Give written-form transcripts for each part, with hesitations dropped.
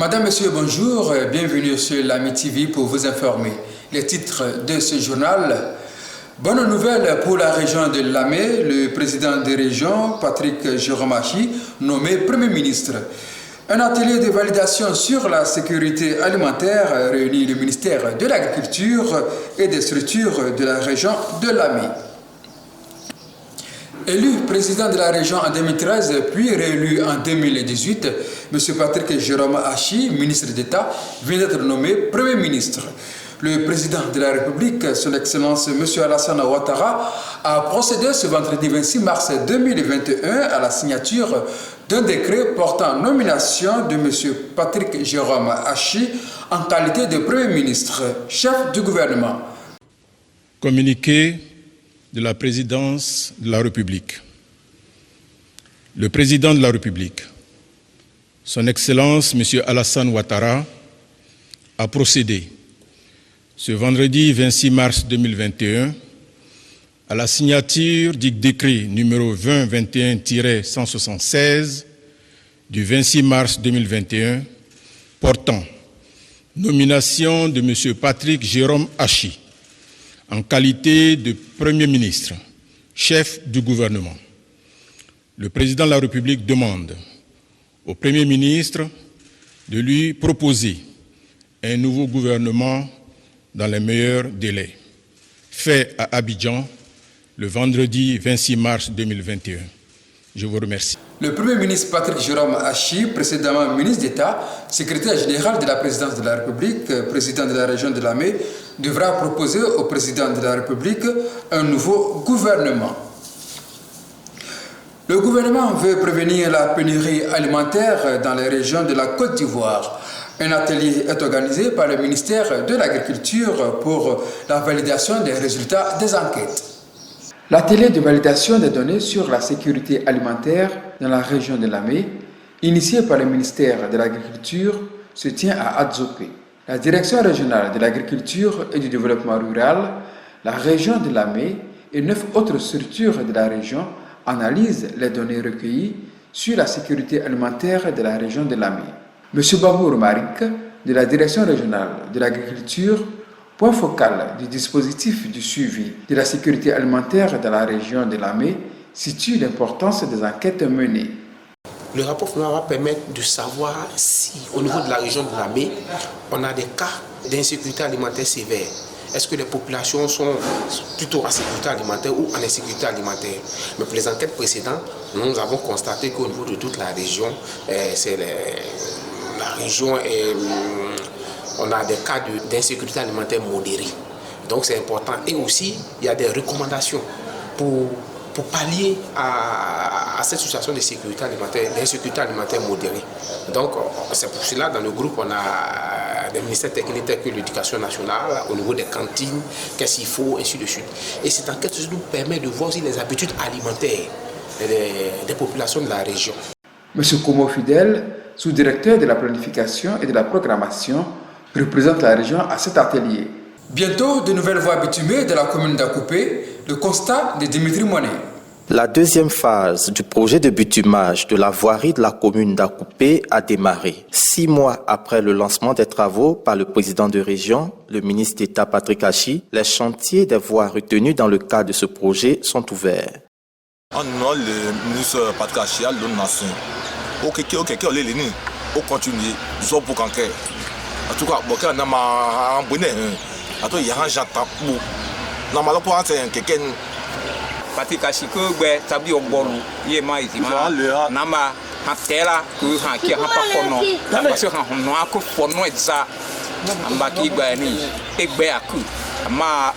Madame, Monsieur, bonjour, bienvenue sur l'AMI TV pour vous informer. Les titres de ce journal. Bonne nouvelle pour la région de Lamé, le président des régions, Patrick Jérôme Achi, nommé Premier ministre. Un atelier de validation sur la sécurité alimentaire réunit le ministère de l'Agriculture et des structures de la région de Lamé. Élu président de la région en 2013, puis réélu en 2018, M. Patrick Jérôme Achi, ministre d'État, vient d'être nommé Premier ministre. Le président de la République, son Excellence M. Alassane Ouattara, a procédé ce vendredi 26 mars 2021 à la signature d'un décret portant nomination de M. Patrick Jérôme Achi en qualité de Premier ministre, chef du gouvernement. Communiqué de la présidence de la République. Le président de la République, son Excellence M. Alassane Ouattara, a procédé ce vendredi 26 mars 2021 à la signature du décret numéro 2021-176 du 26 mars 2021 portant nomination de M. Patrick Jérôme Achi en qualité de Premier ministre, chef du gouvernement. Le président de la République demande au Premier ministre de lui proposer un nouveau gouvernement dans les meilleurs délais, fait à Abidjan le vendredi 26 mars 2021. Je vous remercie. Le Premier ministre Patrick Jérôme Achi, précédemment ministre d'État, secrétaire général de la présidence de la République, président de la région de Lamé, devra proposer au président de la République un nouveau gouvernement. Le gouvernement veut prévenir la pénurie alimentaire dans les régions de la Côte d'Ivoire. Un atelier est organisé par le ministère de l'Agriculture pour la validation des résultats des enquêtes. L'atelier de validation des données sur la sécurité alimentaire dans la région de Lamé, initié par le ministère de l'Agriculture, se tient à Adzopé. La direction régionale de l'agriculture et du développement rural, la région de Lamé et 9 autres structures de la région analysent les données recueillies sur la sécurité alimentaire de la région de Lamé. M. Bamour Marik, de la direction régionale de l'agriculture, point focal du dispositif du suivi de la sécurité alimentaire dans la région de Lamé, situe l'importance des enquêtes menées. Le rapport final va permettre de savoir si, au niveau de la région de Lamé, on a des cas d'insécurité alimentaire sévère. Est-ce que les populations sont plutôt en sécurité alimentaire ou en insécurité alimentaire? Mais pour les enquêtes précédentes, nous avons constaté qu'au niveau de toute la région, on a des cas d'insécurité alimentaire modérée. Donc c'est important. Et aussi, il y a des recommandations pour pallier à cette situation d'insécurité alimentaire modérée. Donc c'est pour cela, dans le groupe, on a des ministères techniques tels que l'éducation nationale, au niveau des cantines, qu'est-ce qu'il faut, ainsi de suite. Et cette enquête nous permet de voir aussi les habitudes alimentaires des populations de la région. M. Komo Fidel, sous-directeur de la planification et de la programmation, représente la région à cet atelier. Bientôt, de nouvelles voies bitumées de la commune d'Akoupé, le constat de Dimitri Monet. La deuxième phase du projet de bitumage de la voirie de la commune d'Akoupé a démarré. 6 mois après le lancement des travaux par le président de région, le ministre d'État Patrick Achi, les chantiers des voies retenues dans le cadre de ce projet sont ouverts. En nom le ministre Patrick Achi a donné nation. Au continuer, nous pour cancer. En tout cas, beaucoup n'a pas abonné. À toi, il y a un j'attends pour. Normalement, pour un quelqu'un. Patrick Achi que ben tabi ogbolu ye ma itima na ma hatela ku ha ki ha pa kono parce que ha no ako fono exa amba ki gba ni egbe aku ama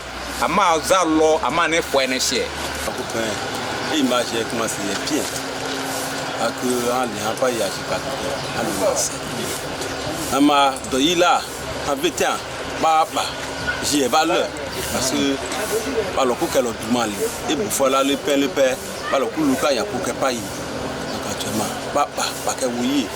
za lo ama ne fo ene se image comment c'est bien aku ali ha pa ya chipa ama do ila habitant ba j'ai valeur parce que par le coup qu'elle a du mal et pour faire le père par le coup Lucas y a pour que pas actuellement pas que oui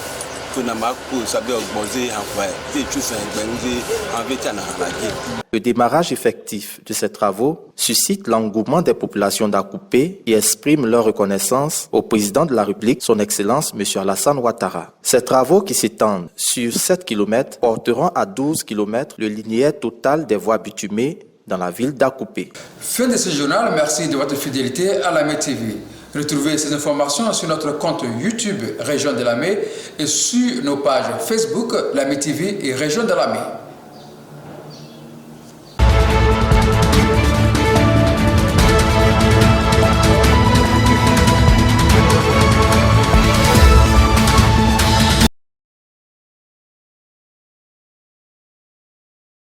Le démarrage effectif de ces travaux suscite l'engouement des populations d'Akoupé et exprime leur reconnaissance au président de la République, son Excellence M. Alassane Ouattara. Ces travaux qui s'étendent sur 7 km porteront à 12 km le linéaire total des voies bitumées dans la ville d'Akoupé. Fin de ce journal, merci de votre fidélité à Lamé TV. Retrouvez ces informations sur notre compte YouTube Région de Lamé et sur nos pages Facebook Lamé TV et Région de Lamé.